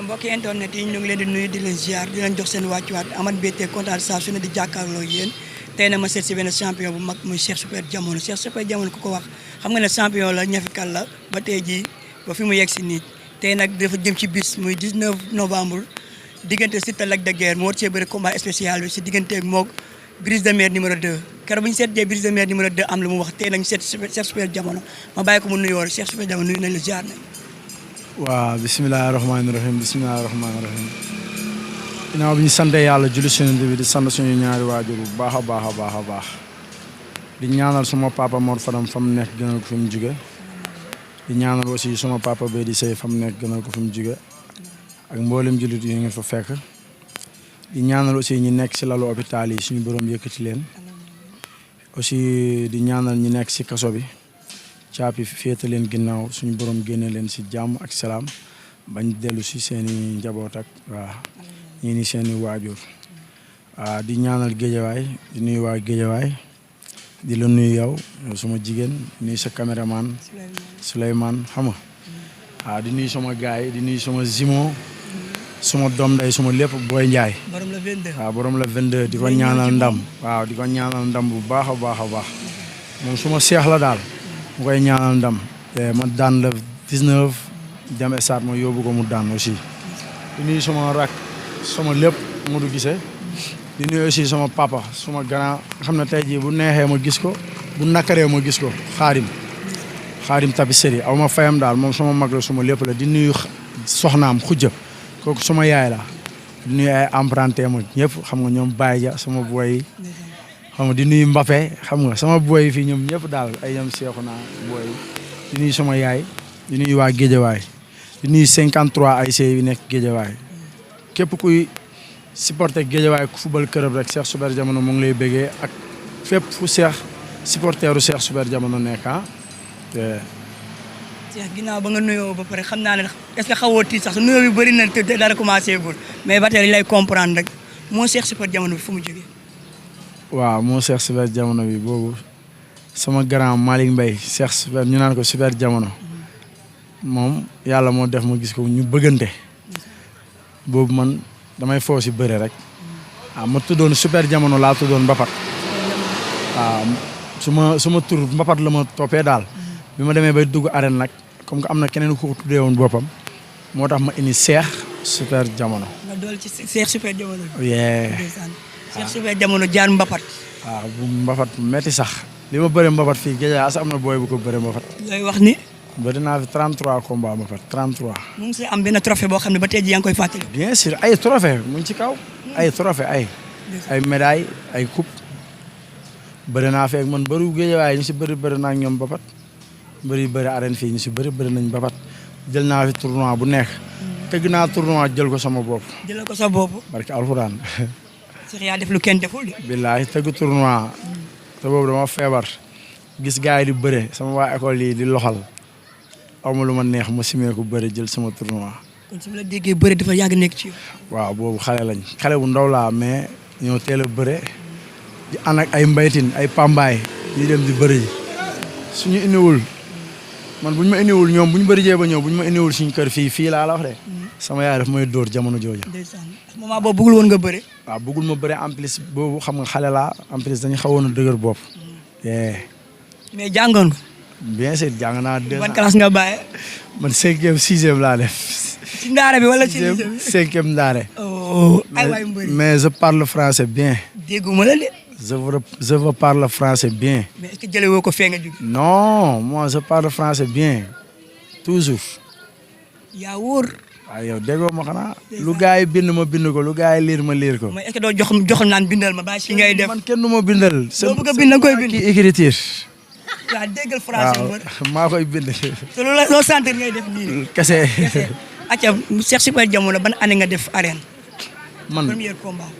mbokki internet yi ñu ngi leen di nuyu di leen ziar di leen jox seen wàccuwaat amat mbégte kontaan saa su ne di jàkkaarloo yéen tey na ma seet si benn champion bu mag muy Cheikh Super Diamono Cheikh Super Diamono ku ko wax xam nga ne champion la ñafikal la ba tey jii ba fi mu yegg si nii tey nag dafa jëm ci bis muy 19 novembre diggante Siteu Lac de Guiers mu war cee bëri combat spécial bi si diggante moog Brise de Mer numéro 2 keroog bu ñu seetee Brise de Mer numéro 2 am lu mu wax tey nag ñu seet Cheikh Super Diamono ma bàyyi ko mu nuyoo Cheikh Super Diamono nuyu nañ la ziar nañ. waaw bisimilah rahmaani rahim bisimilah rahmaani rahim ginnaaw bi ñu sant yàlla julli suñu bi di sant suñu ñaari waajur bu baax a baax a baax a baax di ñaanal suma papa Mor Fadam fa mu nekk gënal ko fi mu jóge di ñaanal aussi suma papa Bay di Sey fa mu nekk gënal ko fi mu jóge ak mboolem jullit yi nga fa fekk di ñaanal aussi ñi nekk si lalu hôpital yi suñu borom yëkkati leen aussi di ñaanal ñi nekk si kaso bi caapi féete leen ginnaaw suñu borom génne leen si jàmm ak salaam bañ dellu si seen i njaboot ak waa ñii ni seen i waajur di ñaanal Guédiawaye di nuyu waa Guédiawaye di la nuyu yow suma jigéen nuyu sa caméraman Souleymane xam nga di nuyu sama gaay di nuyu sama zimo suma doom day suma lépp Boy Ndiaye borom la 22 waaw borom la 22 di ko ñaanal ndam waaw di ko ñaanal ndam bu baax a baax a baax moom suma seex la daal mu koy ñaanal ndam te ma daan la 19 dem stade ma yóbbu ko mu daan aussi di nuyu sama rak sama lépp Modou Gisee di nuyu aussi sama papa suma grand xam ne tey jii bu neexee ma gis ko bu nakaree ma gis ko xaadim tapisserie aw ma fayam daal moom sama mag la suma lépp la di nuyu soxnaam xujja kooku suma yaay la di nuyu ay emprunté ma ñëpp xam nga ñoom Baye ja sama boy yi xam nga di nuyu Mbappé xam nga sama boy fii ñoom ñëpp daal ay ñoom seexu naa boy di nuyu sama yaay di nuyu waa Guédiawaye di nuyu 53 ASC yi nekk Guédiawaye képp kuy supporter Guédiawaye ku football club rek Cheikh Super Diamono mu ngi lay bëggee ak fépp fu supporteru Cheikh Super Diamono nekk Cheikh ginnaaw ba nga nuyoo ba pare xam naa ne est-ce que xawoo tiit sax nuyoo bi bëri na te dara commencé gul mais ba tey dañ lay comprendre rek moo Cheikh Super Diamono bi fu mu jógee. waaw moo Cheikh Super Diamono bi boobu sama grand Malick Mbaye Cheikh Super ñu naan ko Super Diamono moom yàlla moo def ma gis ko ñu bëggante boobu man damay foo si bëre rek ma tuddoon Super Diamono laa tuddoon Mbapat waaw suma tur Mbapat la ma toppee daal bi ma demee bay dugg arène nag comme que am na keneen ku ko tuddee woon boppam moo tax ma indi Cheikh Super Diamono. nga dool ci Cheikh Super Diamono. Cheikh Super Diamono jaar Mbapat. waaw bu Mbapat metti sax li ma bëre Mbapat fii Guédiawaye as am na booy bu ko bëre Mbapat. looy wax ni. bëri naa fi 33 combats Mbapat 33. mu ngi see am benn trophée boo xam ne ba tey jii yaa ngi koy fàttali. bien sûr ay trophée mu ngi ci kaw. ay trophée ay médailles ay coupe bëri naa fi ak man bëri Guédiawaye ñu si bëri naa ak ñoom Mbapat bëri arène fii ñu si bëri nañ Mbapat jël naa fi tournoi bu nekk. tëgg naa tournoi jël ko sama bopp. jël ko sa bopp. barke alxuraan. Cheikh yaa def lu kenn deful de. billaahi tëgg tournoi te boobu dama feebar gis gars yi di bëre sama waa école yi di loxal aw ma lu ma neex ma simee ko bëre jël sama tournoi. kon su ma la déggee bëre dafa yàgg nekk ci yow. waaw boobu xale bu ndaw laa mais ñoo teel a bëre di ànd ak ay mbaytin ay pambaay di dem di bëre ji suñu indiwul man bu ñu ma indiwul ñoom bu ñu bëri jee ba ñëw bu ñu ma indiwul suñu kër fii laa la wax de. sama yaay daf may dóor jamono jooju. ndeysaan moment boobu bëggul woon nga bëre. waaw bëggul ma bëre en plus boobu xam nga xale laa en plus dañu xawoon a dëgër bopp. mais jàngoon nga. bien sûr jàng naa 2 ans. ban classe nga bàyyee. man 5e 6e laa def. ci ndaare bi wala ci lycée bi 5e ndaare. ay waay mbëri mais je parle français bien. dégguma la de. je veux parle français bien. mais est-ce que jëlee woo ko fee nga jóg. non moi je parle français bien toujours. yaa wóor. waaw yow déggoo ma xanaa. lu gars yi bind ma bind ko lu gars yi liir ma liir ko. mais est-ce que doo jox naan bindal ma bàyyi si ngay def. man kenn du ma bindal. doo bëgg a bind nga koy bind kii écriture. waaw déggal français waaw maa koy bind. te loo sentir ngay def nii. kese. acca Cheikh Super Diamono ban année nga def arène. man premier combat.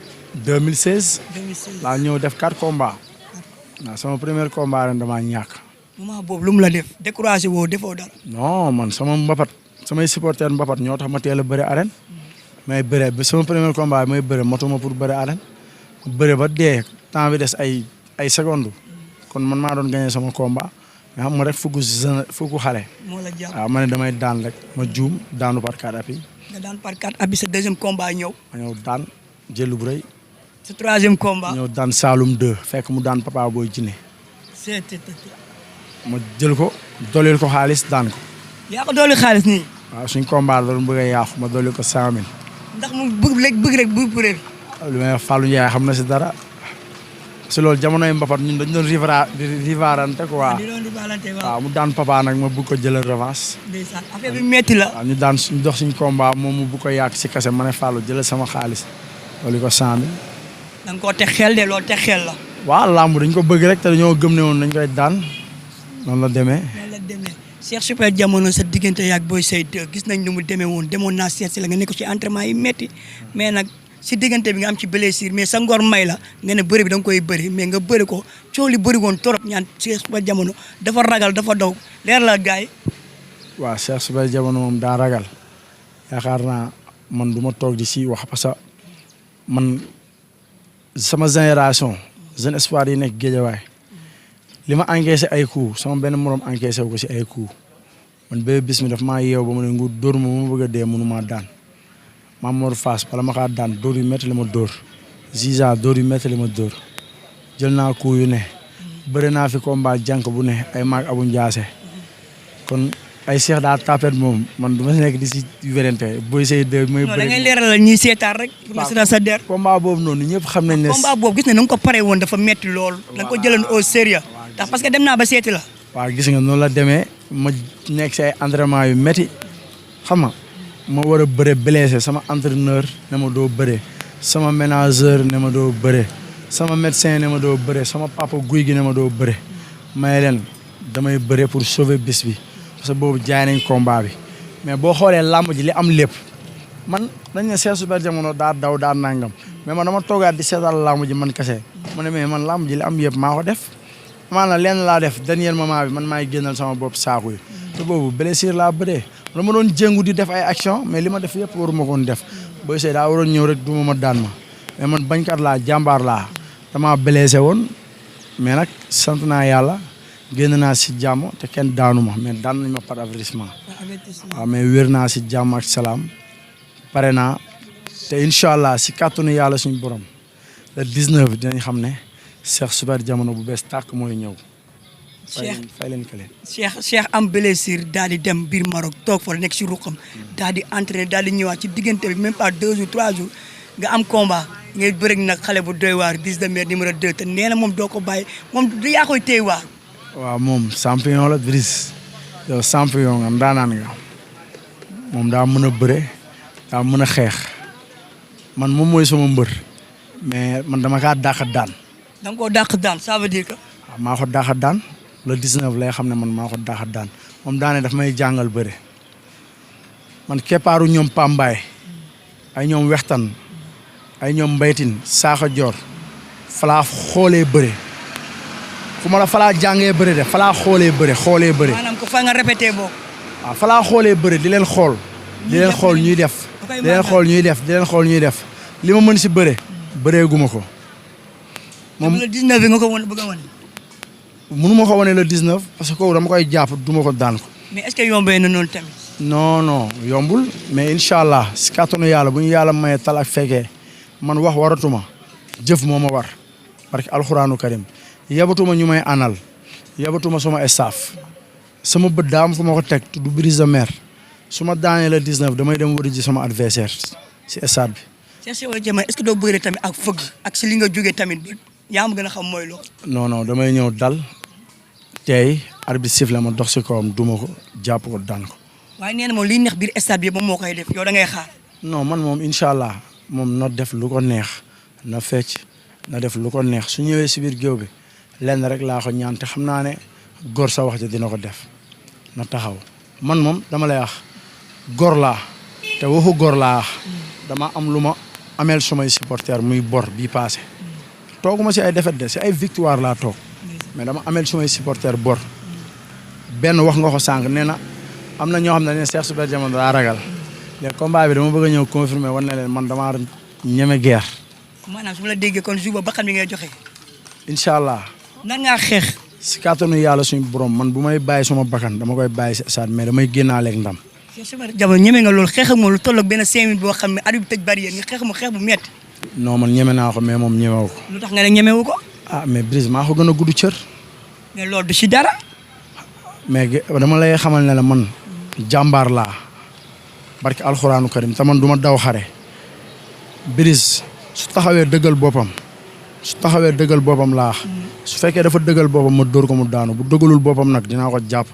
2016. 2016 laa ñëw def 4 combats. waaw sama premier combat ren damaa ñàkk. moment boobu lu mu la def découragé woo defoo dara. non man samay supporter mbapat ñoo tax ma teel a bëre arène. may bëre ba sama premier combat may bëre motuma pour bëre arène. bëre ba dee temps bi des ay secondes. kon man maa doon gagné sama combat. mais xam nga rek fukki xale. moo la jàpp waaw ma ne damay daan rek ma juum daanu par 4 appuis. nga daan par 4 appuis sa deuxième combat ñëw. ma ñëw daan jël bu rëy. sa troisième combat. ñëw daan Saloum 2 fekk mu daan Papa Boy Djiné. ma jël ko dolil ko xaalis daan ko. yaa ko dolli xaalis nii. waaw suñ combat la doon bëgg a yàqu ma dolli ko 100 000. ndax mu bëgg rek bu purée bi. li may wax Fallou Ndiaye xam na si dara. si loolu jamonoy mbapat ñun dañu doon rivarante quoi. waaw mu daan Papa nag ma bëgg ko jëlal revanche. ndeysaan affaire bi metti la. waaw ñu daan suñ dox suñ combat moom mu bëgg ko yàq si kase ma ne Fallou jëlal sama xaalis dolli ko 100 000. da nga koo teg xel de loolu teg xel la. waaw làmb dañ ko bëgg rek te dañoo gëm ne woon dañ koy daan noonu la demee. Cheikh Super Diamono sa diggante yaag Boy Seye 2 gis nañ ni mu demee woon demoon naa seet si la nga nekk ci entraînement yi metti mais nag si diggante bi nga am ci blessure mais sa ngor may la nga ne bëri bi da nga koy bëri mais nga bëri ko coow li bëri woon trop ñaan Cheikh Super Diamono dafa ragal dafa daw leer la gars yi. waaw Cheikh Super Diamono moom daa ragal yaakaar naa man du ma toog di si wax parce que man sama génération jeune espoir yi nekk Guédiawaye li ma encaissé ay coups sama benn morom encaissé wu ko si ay coups man Bébé Bismi daf maa yeew ba ma ne nguur dóor ma bëgg a dee mënu maa daan Mamour Fass bala ma kaa daan dóor yu métti la ma dóor Ziza dóor yu métti la ma dóor jël naa coups yu ne bëri naa fi combat jànk bu ne ay maag Abou Ndiassé kon ay Cheikh daa tapet moom man du ma nekk di si wérante Boy Seye 2 mooy bëri. da ngay leeralal ñiy seetaan rek. pour la sa der. combat boobu noonu ñëpp xam nañ ne. combat boobu gis na nga ko pare woon dafa metti lool. da nga ko jëloon au sérieux ndax parce que dem naa ba seeti la. waaw gis nga noonu la demee ma nekk si ay entraînement yu métti xam nga ma war a bëre blessé sama entraîneur ne ma doo bëre sama ménageur ne ma doo bëre sama médecin ne ma doo bëre sama papa guy gi ne ma doo bëre may leen damay bëre pour sauver bis bi parce que boobu jaay nañ combat bi mais boo xoolee làmb ji li am lépp man dañ ne Cheikh Super Diamono daa daw daa nangam mais man dama toogaat di seetal làmb ji man kese mu ne mais man làmb ji li am yëpp maa ko def maanaam lenn laa def dernier moment bi man maay génnal sama bopp saaku yi te boobu blessure laa bëree dama doon jéngu di def ay action mais li ma def yëpp waruma koon def Boy Seye daa waroon ñëw rek duma ma daan ma mais man bañkat laa jàmbaar laa dama blessé woon mais nag sant naa yàlla génn naa si jàmm te kenn daanu ma mais daan nañ ma par avertissement waaw mais wér naa si jàmm ak salaam pare naa te incha allah si kàttanu yàlla suñu borom le 19 dinañ xam ne Cheikh Super Diamono bu bees tàkk mooy ñëw. fay leen kële. Cheikh am blessure daal di dem biir Maroc toog fa nekk si ruqam daal di entraîné daal di ñëwaat ci diggante bi même pas 2 jours 3 jours nga am combat ngay bëreeg nag xale bu doy waar Brise de Mer numéro 2 te nee na moom doo ko bàyyi moom du yaa koy téye waar. waaw moom champion la Brise yow champion nga ndaanaan nga moom daa mën a bëre daa mën a xeex man moom mooy sama mbër mais man dama kaa dàq daan. da nga koo dàq daan ça veut dire que. waaw maa ko dàq daan le 19 lay xam ne man maa ko dàq daan moom daane daf may jàngal bëre man keppaaru ñoom Pambaay ay ñoom wextan ay ñoom mbaytin saaxa joor falaa xoolee bëre fu ma la falaa jàngee bëre de falaa xoolee bëre. maanaam ko fa nga répété boobu. waaw falaa xoolee bëre di leen xool. di leen xool ñuy def. di leen xool ñuy def di leen xool ñuy def li ma mën si bëre bëreeguma ko. moom le 19 bi nga ko bëgg a wane. mënu ma ko wane le 19 parce que kooku dama koy jàpp duma ko daan ko. mais est-ce que yombee na noonu tamit. non yombul mais incha allah si kàttanu yàlla bu ñu yàlla mayee tal ak fekkee man wax waratuma jëf moo ma war parce que alxuraanu karim yabatuma ñu may anal yabatuma sama staff sama bët daa am fu ma ko teg du Brise de Mer su ma daanee le 19 damay dem wari ji sama adversaire si stade bi. Cheikh Super Diamono est-ce que doo bëre tamit ak fëgg ak si li nga jógee tamit yaa ma gën a xam mooy loolu. non damay ñëw dal tey arbitre siffle ma dox si kawam duma ko jàpp ko daan ko. waaye nee na moom liy neex biir stade bi moom moo koy def yow da ngay xaar. non man moom incha allah moom na def lu ko neex na fecc na def lu ko neex su ñëwee si biir géew bi lenn rek laa ko ñaan te xam naa ne góor sa wax ja dina ko def na taxaw man moom dama lay wax góor laa te waxu góor laa wax dama am lu ma ameel sumay supporter muy bor bii passé tooguma si ay défaite de si ay victoire laa toog mais dama ameel sumay supporter bor benn wax nga ko sànq nee na am na ñoo xam ne Cheikh Super Diamono daa ragal léegi combat bi dama bëgg a ñëw confirmer war na leen man damaa ñeme guerre. maanaam su ma la déggee kon jour ba bakkan bi ngay joxe. incha allah. nan ngaa xeex. si kàttanu yàlla suñu borom man bu may bàyyi sama bakkan dama koy bàyyi si stade mais damay génnaaleeg ndam. Cheikh Super Diamono ñeme nga loolu xeex ak moom lu toll ak benn 5 minutes boo xam ne arbitre bi tëj barrière nga xeex mu xeex bu métti. non man ñeme naa ko mais moom ñemewu ko. lu tax nga ne ñemewu ko. ah mais Brise maa ko gën a gudd cër. mais loolu du si dara. mais dama lay xamal ne la man jàmbaar laa barki alxuraanu karim te man du ma daw xare. Brise su taxawee dëggal boppam laa su fekkee dafa dëggal boppam ma dóor ko mu daanu bu dëggalul boppam nag dinaa ko jàpp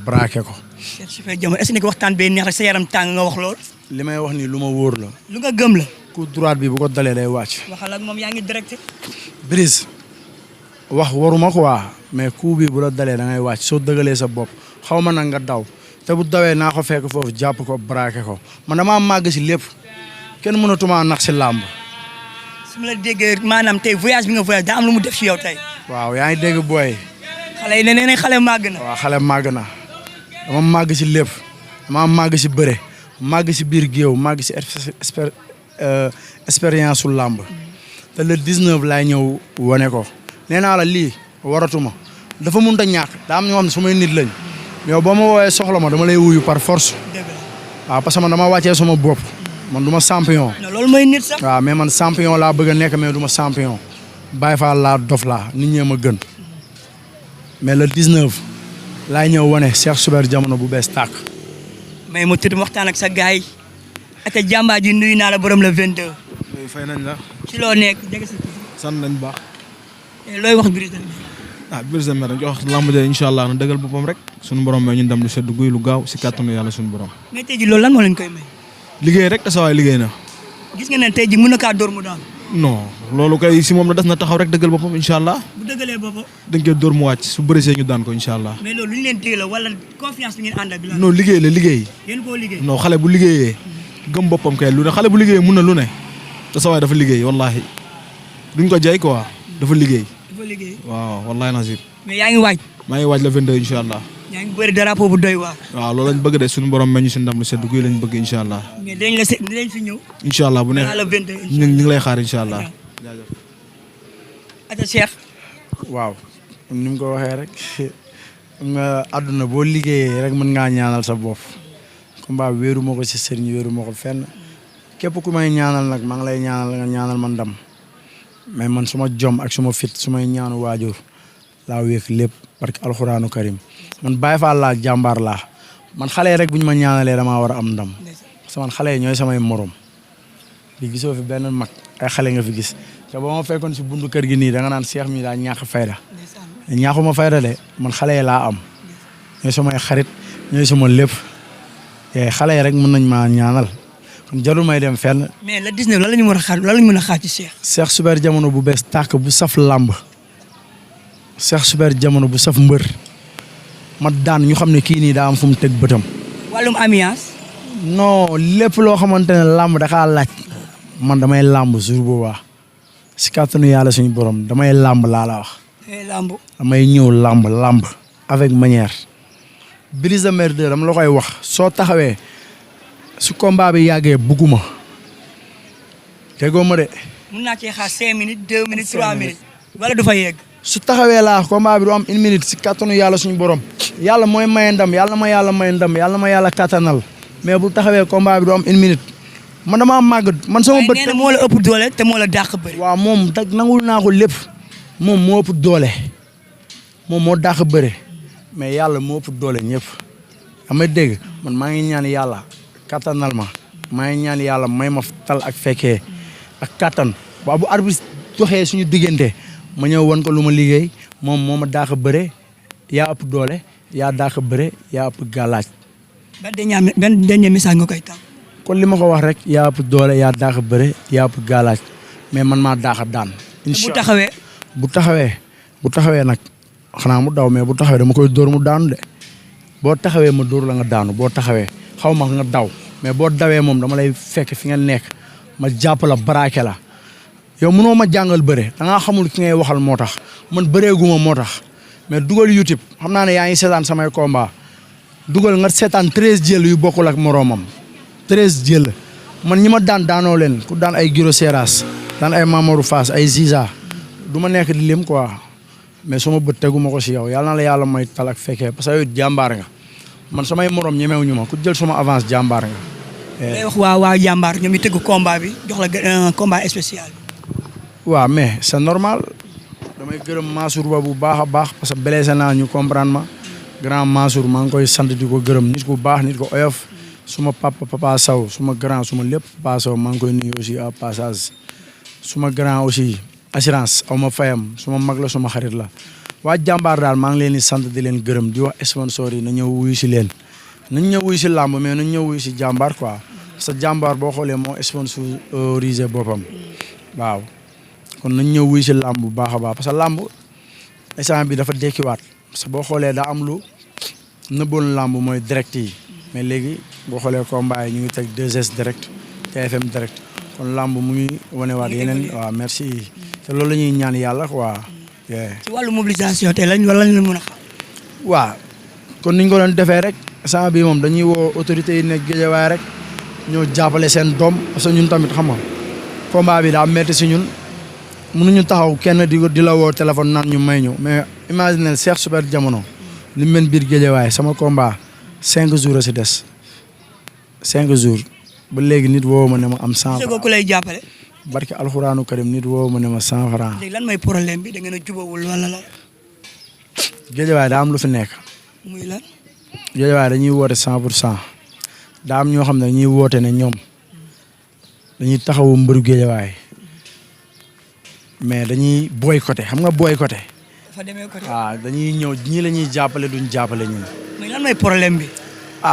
braqué ko. Cheikh Super Diamono est-ce que waxtaan bee neex rek sa yaram tàng nga wax lool. li may wax nii lu ma wóor la. lu nga gëm la. coup droite bi bu ko dalee day wàcc. waxal ak moom yaa ngi direct. Brise wax waruma quoi mais coup bi bu la dalee da ngay wàcc soo dëgalee sa bopp xaw ma nag nga daw te bu dawee naa ko fekk foofu jàpp ko braqué ko man damaa màgg si lépp kenn mënatuma nax si làmb. su ma la déggee maanaam tey voyage bi nga voyage daa am lu mu def si yow tey. waaw yaa ngi dégg booy. xale yi nee nañ xale màgg na. waaw xale màgg na dama màgg si lépp dama màgg si bëre màgg si biir géew màgg si expérience su làmb te le 19 laay ñëw wane ko nee naa la lii waratuma dafa mënut a ñàkk daa am ñoo xam ne su may nit lañ yow boo ma woowee soxla ma dama lay wuyu par force. waaw parce que man dama wàccee sama bopp man du ma champion. loolu mooy nit sax. waaw mais man champion laa bëgg a nekk mais du ma champion Baye Fall laa dof laa nit ñee ma gën mais le 19 laay ñëw wane Cheikh Super Diamono bu bees tàkk. mais mu tudd waxtaan ak sa gars yi. ate jàmbaar ji nuyu naa la borom le 22. fay nañ la. ci loo nekk jege sa sant nañ baax. looy wax Brise. Brise de Mer dañ ko wax lamb ja incha allah na dëggal boppam rek suñu borom may ñun dem lu sedd guy lu gaaw si kàttanu yàlla suñu borom. mais tey ji loolu lan moo leen koy may. liggéey rek te sa waay liggéey na. gis nga ne tey ji mën na kaa dóor mu daal. non loolu kay si moom la des na taxaw rek dëggal boppam incha allah. bu dëggalee boppam. dañ koy dóor mu wàcc su bërisee ñu daan ko incha allah. mais loolu lu ñu leen téye la wala confiance bi ngeen àndal bi la. non liggéey la liggéey. yéen koo liggéey. non xale bu liggéeyee. gëm boppam kay lu ne xale bu liggéeyee mun na lu ne. te sa waay dafa liggéey wallahi duñ ko jay quoi dafa liggéey. dafa liggéey. waaw wallahi nasib. mais yaa ngi waaj. maa ngi waaj la 22 incha allah. yaa ngi bëri drapeau bu doy waar. waaw loolu lañ bëgg de suñu borom meññ si ndam lu sedd guy lañ bëgg incha allah. mais dañ fi ñëw. incha allah bu ne la 22 ñu ngi lay xaar incha allah. jaajëf. ata Cheikh. waaw ni mu ko waxee rek nga àdduna boo liggéeyee rek mën ngaa ñaanal sa bopp combat wéeru ma ko si sëriñ wéeru ma ko fenn képp ku may ñaanal nag maa ngi lay ñaanal nga ñaanal ma ndam mais man suma jom ak suma fit su may ñaanu waajur laa wéef lépp parce que alxuraanu karim man Baye Fall laa jàmbaar laa man xale yi rek bu ñu ma ñaanalee damaa war a am ndam parce que man xale yi ñooy samay morom di gisoo fi benn mag ay xale nga fi gis te ba ma fekkoon si bundu kër gi nii da nga naan Cheikh mi daa ñàkk fayda ñaaxuma fayda de man xale yi laa am ñooy samay xarit ñooy sama lépp xale yi rek mën nañ maa ñaanal kon jarul may dem fenn. mais le 19 lan la ñu mën a xaar lan la ñu mën a xaar ci Cheikh. Cheikh Super Diamono bu bees tàkk bu saf làmb Cheikh Super Diamono bu saf mbër ma daan ñu xam ne kii nii daa am fu mu teg bëtam. wàllum ambiance. non lépp loo xamante ne làmb dakaa laaj man damay làmb jour boobaa si kàttanu yàlla suñu borom damay làmb laa la wax. làmb. damay ñëw làmb avec manière. Brise de Mer 2 dama la koy wax soo taxawee su combat bi yàggee bugguma tegoo ma de. mun naa cee xaar 5 minutes 2 minutes 3 minutes. wala du fa yegg. su taxawee laa combat bi du am 1 minute si kàttanu yàlla suñu borom. yàlla mooy maye ndam yàlla ma yàlla may ndam yàlla ma yàlla kattanal mais bu taxawee combat bi du am 1 minute man damaa màgg man sama bët. nee na moo la ëpp doole te moo la dàq bëri. waaw moom nangul naa ko lépp moom moo ëpp doole moom moo dàq bëre mais yàlla moo ëpp doole ñëpp amay dégg man maa ngi ñaan yàlla kattanal ma maa ngi ñaan yàlla may ma tal ak fekkee ak kattan waaw bu arbitre doxee suñu diggante ma ñëw won ko lu ma liggéey moom moo ma dàq bëre yaa ëpp doole yaa dàq bëre yaa ëpp gàllaaj. ban dernier message nga koy taal. kon li ma ko wax rek yaa ëpp doole yaa dàq bëre yaa ëpp gàllaaj mais man maa dàq daan. bu taxawee. bu taxawee nag xanaa mu daw mais bu taxawee dama koy dóor mu daanu de boo taxawee ma dóor la nga daanu boo taxawee xaw ma nga daw mais boo dawee moom dama lay fekk fi nga nekk ma jàpp la braqué la yow mënoo ma jàngal bëre da ngaa xamul ki ngay waxal moo tax man bëreeguma moo tax mais dugal YouTube xam naa ne yaa ngi seetaan samay combat dugal nga seetaan 13 jël yu bokkul ak moroomam 13 jël man ñi ma daanoo leen ku daan ay Giro Seras daan ay Mamadou Fass ay Ziza du ma nekk di lim quoi mais suma bët teguma ko si yow yàlla na la yàlla may tal ak fekkee parce que yow jàmbaar nga man samay morom ñemewuñu ma ku jël suma avance jàmbaar nga. ngay wax waa jàmbaar ñoom ñu tëgg combat bi jox la combat spécial bi. waaw mais c'est normal damay gërëm Mansour ba bu baax a baax parce que blessé naa ñu comprendre ma grand Mansour maa ngi koy sant di ko gërëm nit ku baax nit ko oyof suma papa Sow suma grand suma lépp papa Sow maa ngi koy nuyu aussi à passage suma grand aussi assurance aw ma fayam suma mag la suma xarit la waa jàmbaar daal maa ngi leen di sant di leen gërëm di wax sponsor yi na ñëw wuyu si leen nañ ñëw wuyu si làmb mais nañ ñëw wuyu si jàmbaar quoi parce que jàmbaar boo xoolee moo sponsorisé boppam waaw kon nañ ñëw wuyu si làmb bu baax a baax parce que làmb instant bi dafa dekkiwaat parce que boo xoolee daa am lu nëbboon làmb mooy direct yi mais léegi boo xoolee combat yi ñu ngi teg 2S direct TFM direct kon làmb mu ngi wanewaat yeneen waaw merci te loolu la ñuy ñaan yàlla quoi. ci wàllu mobilisation tey lañ wala lañ la mën a xam. waaw kon niñ ko doon defee rek instant bi moom dañuy woo autorités yi nekk Guédiawaye rek ñoo jàppale seen doom parce que ñun tamit xam nga combat bi daa metti si ñun mënuñu taxaw kenn di la woo téléphone naan ñu may ñu mais imagine Cheikh Super Diamono li mel biir Guédiawaye sama combat 5 jours a si des 5 jours ba léegi nit woo ma ne ma am 100 francs ku lay jàppale. barke alxuraanu karim nit woo ma ne ma 100 francs. léegi lan mooy problème bi da ngeen a jubawul wala la. Guédiawaye daa am lu fi nekk. muy lan. Guédiawaye dañuy woote 100% daa am ñoo xam ne dañuy woote ne ñoom dañuy taxawu mbëru Guédiawaye mais dañuy boycotté xam nga boycotté. dafa demee côté. waaw dañuy ñëw ñii la ñuy jàppale duñ jàppale ñun. mais lan mooy problème bi.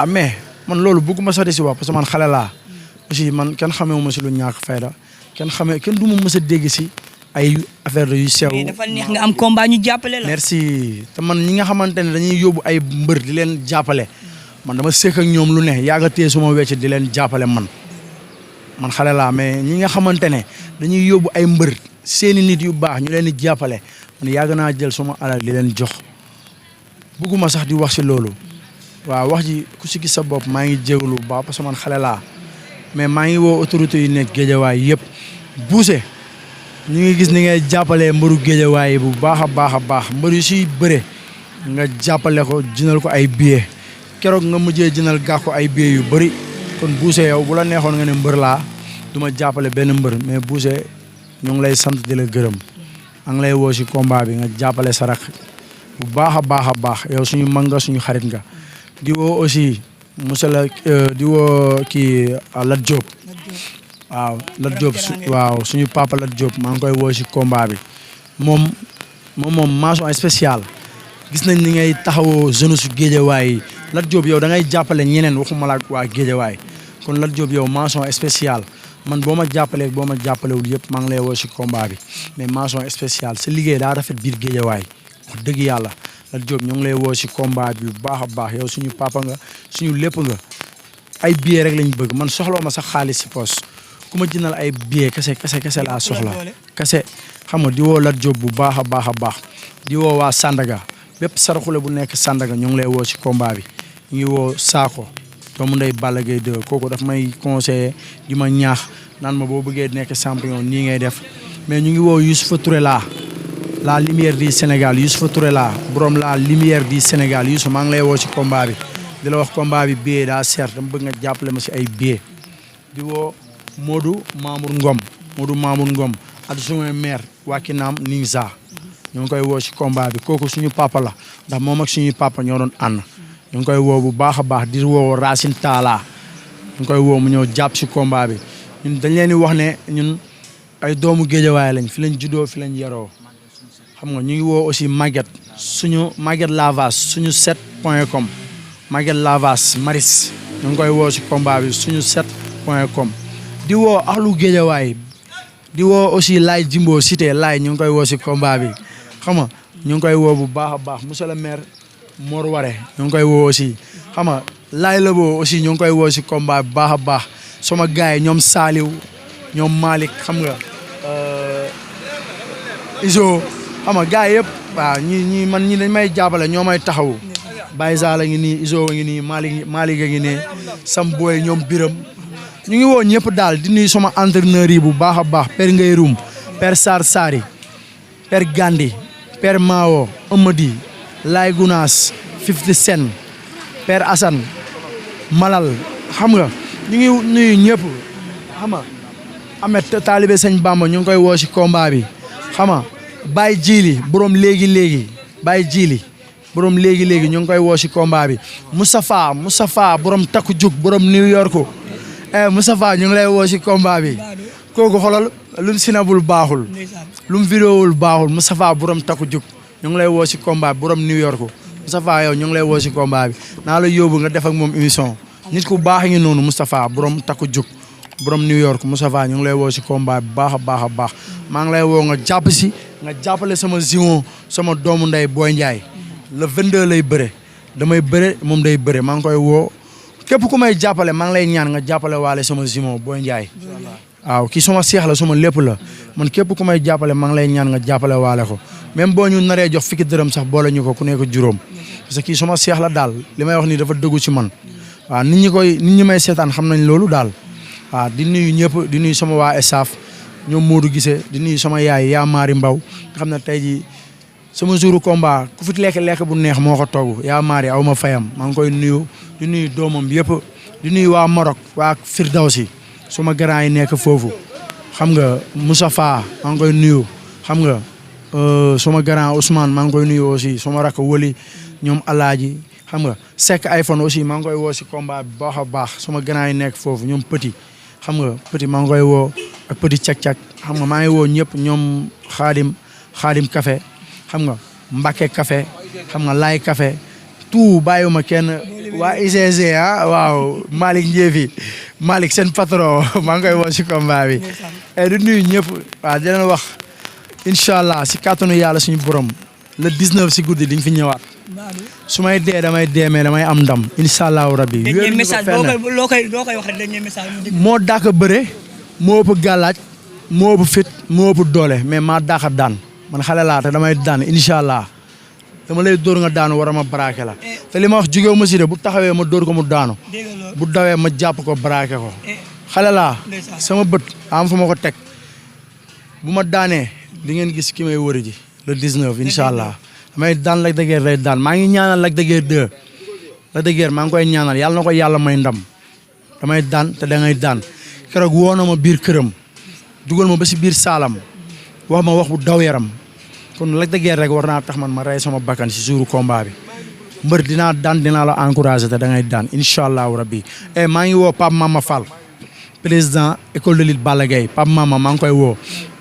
mais man loolu bëgguma sori si wax parce que man xale laa aussi man kenn xamewuma si lu ñàkk fayda kenn du ma mës a dégg si ay affaire yu sew. mais dafa neex nga am combat ñu jàppale la. merci te man ñi nga xamante ne dañuy yóbbu ay mbër di leen jàppale man dama sekk ak ñoom lu ne yaaga tee suma wecc di leen jàppale man xale laa mais ñi nga xamante ne dañuy yóbbu ay mbër seeni nit yu baax ñu leen di jàppale man yàgg naa jël suma alal di leen jox bëgguma sax di wax si loolu waaw wax ji ku si gis sa bopp maa ngi jégalu bu baax parce que man xale laa mais maa ngi woo autorités yu nekk Guédiawaye yëpp buuse ñu ngi gis ni ngay jàppalee mbëru Guédiawaye bu baax a baax mbër yu siy bëre nga jàppale ko jëndal ko ay billets keroog nga mujjee jëndal gàx ko ay billets yu bëri kon buuse yow bu la neexoon nga ne mbër laa du ma jàppale benn mbër mais buuse ñu ngi lay sant di la gërëm a ngi lay woo si combat bi nga jàppale sa rak bu baax a baax yow suñu mag nga suñu xarit nga di woo aussi monsieur la di woo kii Lat Diop waaw Lat Diop waaw suñu papa Lat Diop maa ngi koy woo si combat bi moom mention spéciale gis nañ ni ngay taxawoo jeunesse su Guédiawaye yi Lat Diop yow da ngay jàppale ñeneen waxuma la waa Guédiawaye kon Lat Diop yow mention spéciale man boo ma jàppalee boo ma jàppalewul yëpp maa ngi lay woo si combat bi mais mention spéciale sa liggéey daa rafet biir Guédiawaye wax dëgg yàlla Lat Diop ñu ngi lay woo si combat bi bu baax a baax yow suñu papa nga suñu lépp nga ay billets rek lañ bëgg man soxloo ma sax xaalis si poos ku ma jëndal ay billets kese laa soxla kese xam nga di woo Lat Diop bu baax a baax di woo waa Sandaga bépp saraxule bu nekk Sandaga ñu ngi lay woo si combat bi ñu ngi woo Saako doomu ndey Balla Gaye 2 kooku daf may conseiller di ma ñaax naan ma boo bëggee nekk champion nii ngay def mais ñu ngi woo Youssoupha Touré la lumière du Sénégal Youssoupha Touré borom la lumière du Sénégal Youssou maa ngi lay woo si combat bi di la wax combat bi billet daa seer dama bëgg nga jàppale ma si ay billet di woo Modou Mamour Ngom adjoint maire Wakhinam Nimza ñu ngi koy woo si combat bi kooku suñu papa la ndax moom ak suñuy papa ñoo doon ànd ñu ngi koy woo bu baax a baax di woo Racine Talla ñu ngi koy woo mu ñëw jàpp si combat bi ñun dañ leen di wax ne ñun ay doomu Guédiawaye lañ fi lañ juddoo fi lañ yaroo xam nga ñu ngi woo aussi Maguette Lavas suñu set.com Maguette Lavas Maris ñu ngi koy woo si combat bi suñu set.com di woo ahlu Guédiawaye di woo aussi Laye Jimbo Cité Laye ñu ngi koy woo si combat bi xam nga ñu ngi koy woo bu baax a baax monsieur le maire Mor Waré ñu ngi koy woo aussi xam nga Laye Labo aussi ñu ngi koy woo si combat bu baax a baax sama gars yi ñoom Saliou ñoom Malick xam nga Iso xam nga gars yëpp waaw ñi man ñi dañ may jàppale ñoo may taxawu Baye Zala ngi nii Iso ngi nii Malick ngi ne sam booy ñoom Biram ñu ngi woo ñëpp daal di nuyu sama entraîneur yi bu baax a baax Père Ngay Rum Père Sar Sari Père Gandi Père Mao Amady Laay Gunaas 50 Cent Père Assane Malal xam nga ñu ngi nuyu ñëpp xam nga Amet taalibe sëñ Bamba ñu ngi koy woo si combat bi xam nga Baye Jili borom léegi Baye Jili borom léegi ñu ngi koy woo si combat bi Moustapha borom takku jug borom New York Moustapha ñu ngi lay woo si combat bi kooku xolal lu mu sinabul baaxul lu mu vidéowul baaxul Moustapha borom takku jug ñu ngi lay woo si combat bi borom New York Moustapha yow ñu ngi lay woo si combat bi naa la yóbbu nga def ak moom émission nit ku baax ngi noonu Moustapha borom takku jug borom New York Moustapha ñu ngi lay woo si combat bi baax a baax maa ngi lay woo nga jàpp si nga jàppale sama zion sama doomu ndey Boy Ndiaye le 22 lay bëre damay bëre moom day bëre maa ngi koy woo képp ku may jàppale maa ngi lay ñaan nga jàppale waale sama zion Boy Ndiaye waaw kii suma seex la suma lépp la man képp ku may jàppale maa ngi lay ñaan nga jàppale waale ko même boo ñu naree jox fukki dërëm sax boole ñu ko ku nekk juróom parce que kii suma seex la daal li may wax nii dafa dëggu ci man waaw nit ñi may seetaan xam nañ loolu daal waaw di nuyu ñëpp di nuyu sama waa staff ñoom Modou Gisé di nuyu sama yaay yaa Maari Mbaw nga xam ne tey jii sama jouru combat ku fi lekk bu neex moo ko togg yaa Maari aw ma fayam maa ngi koy nuyu di nuyu doomam yëpp di nuyu waa Maroc waa Firdawsi suma grand yi nekk foofu xam nga Moustapha maa ngi koy nuyu xam nga suma grand Ousmane maa ngi koy nuyu aussi suma rakk Woli ñoom Alaaji xam nga Seck iPhone aussi maa ngi koy woo si combat bi baax a baax suma grand yi nekk foofu ñoom Petit xam nga Petit maa ngi koy woo ak Petit cak-cak xam nga maa ngi woo ñëpp ñoom Xaadim Café xam nga Mbacke Café xam nga Laay Café tout bàyyiwuma kenn waa ICG waaw Malick Ndiéfi Malick seen patron maa ngi koy woo si combat bi di nuyu ñëpp waaw di leen wax incha allah si kàttanu yàlla suñu borom le 19 si guddi diñ fi ñëwaat su may dee damay dee mais damay am ndam incha allahu rabbi. dernier message loo koy wax rek dernier message moo dàq bëre moo ëpp gàllaaj moo ëpp fit moo ëpp doole mais maa dàq daan man xale laa te damay daan incha allah dama lay dóor nga daanu war a ma braqué la te li ma wax jógewu ma si de bu taxawee ma dóor ko mu daanu bu dawee ma jàpp ko braqué ko xale laa sama bët am fu ma ko teg bu ma daanee di ngeen gis ki may wëri ji le 19 incha allah damay daan Lac de Guiers day daan maa ngi ñaanal Lac de Guiers 2 Lac de Guiers maa ngi koy ñaanal yàlla na ko yàlla may ndam damay daan te da ngay daan keroog woo na ma biir këram dugal ma ba si biir Salam wax ma wax bu daw yaram kon Lac de Guiers rek war naa tax man ma rey sama bakkan si jouru combat bi mbër dinaa daan dinaa la encouragé te da ngay daan incha allahu rabbi maa ngi woo Pape Mama Fall président école de lutte Balla Gaye Pape Mama maa ngi koy woo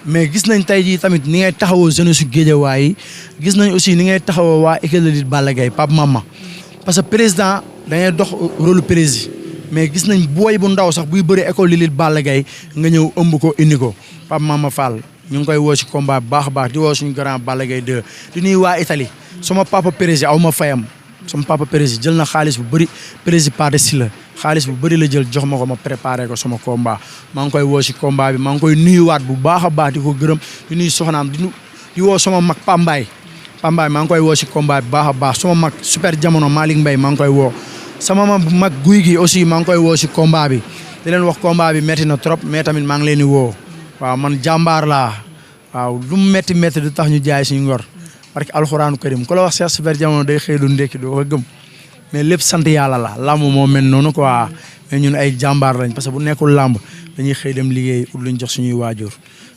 mais gis nañ tey jii tamit ni ngay taxawoo jeunesse su Guédiawaye yi gis nañ aussi ni ngay taxawoo waa école de lutte Balla Gaye Pape Mama parce que président da ngay dox rôle président mais gis nañ booy bu ndaw sax buy bëri école de lutte Balla Gaye nga ñëw ëmb ko indi ko Pape Mama Fall ñu ngi koy woo si combat bu baax a baax di woo suñu grand Balla Gaye 2 di nuyu waa Italie sama papa président aw ma fayam sama papa président jël na xaalis bu bëri président Pathé Sylla xaalis bu bëri la jël jox ma ko ma préparé ko sama combat maa ngi koy woo si combat bi maa ngi koy nuyuwaat bu baax a baax di ko gërëm di nuyu soxnaam di woo sama mag Pambaay maa ngi koy woo si combat bi baax a baax sama mag super jamono Malick Mbaye maa ngi koy woo sama mag guy gi aussi maa ngi koy woo si combat bi di leen wax combat bi metti na trop mais tamit maa ngi leen di woo waaw man jàmbaar laa waaw lu mu métti du tax ñu jaay suñu ngor parce que alxuraanu karim ku la wax Cheikh super jamono day xëy du ndekki doo ko gëm mais lépp sant yàlla la làmb moo mel noonu quoi mais ñun ay jàmbaar lañ parce que bu nekkul làmb dañuy xëy dem liggéey ut luñ jox suñuy waajur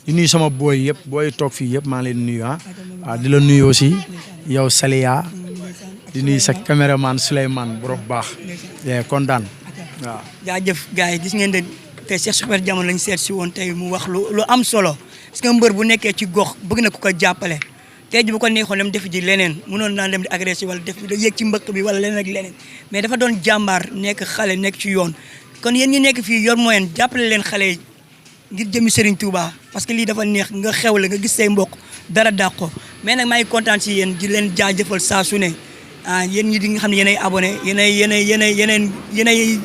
di nuyu sama booy yëpp booy toog fii yëpp maa ngi leen di nuyu waaw di la nuyu aussi yow Saliya di nuyu sa caméraman Souleymane bu baax kontaan waaw. jaajëf gars yi gis ngeen de te Cheikh super jamono lañ seet si woon tey mu wax lu am solo parce que mbër bu nekkee ci gox bëgg na ku ko jàppale. tey ji bu ko neexoon dem def ji leneen mënoon naa dem di agressé wala def da yéeg ci mbëkk bi wala leneen ak leneen mais dafa doon jàmbaar nekk xale nekk ci yoon kon yéen ñi nekk fii yor moyen jàppale leen xale yi ngir jëmi Serigne Touba parce que lii dafa neex nga xewle nga gis say mbokk dara dàq ko mais nag maa ngi kontaan si yéen di leen jaajëfal saa su ne yéen ñi di nga xam ne yéenay abonné yéenay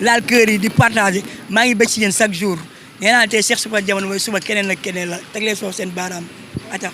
laal kër yi di partagé maa ngi bëgg si yéen chaque jour nee naa tey Cheikh Super Jamono mooy suba keneen ak keneen la teg leen soo seen baaraam ata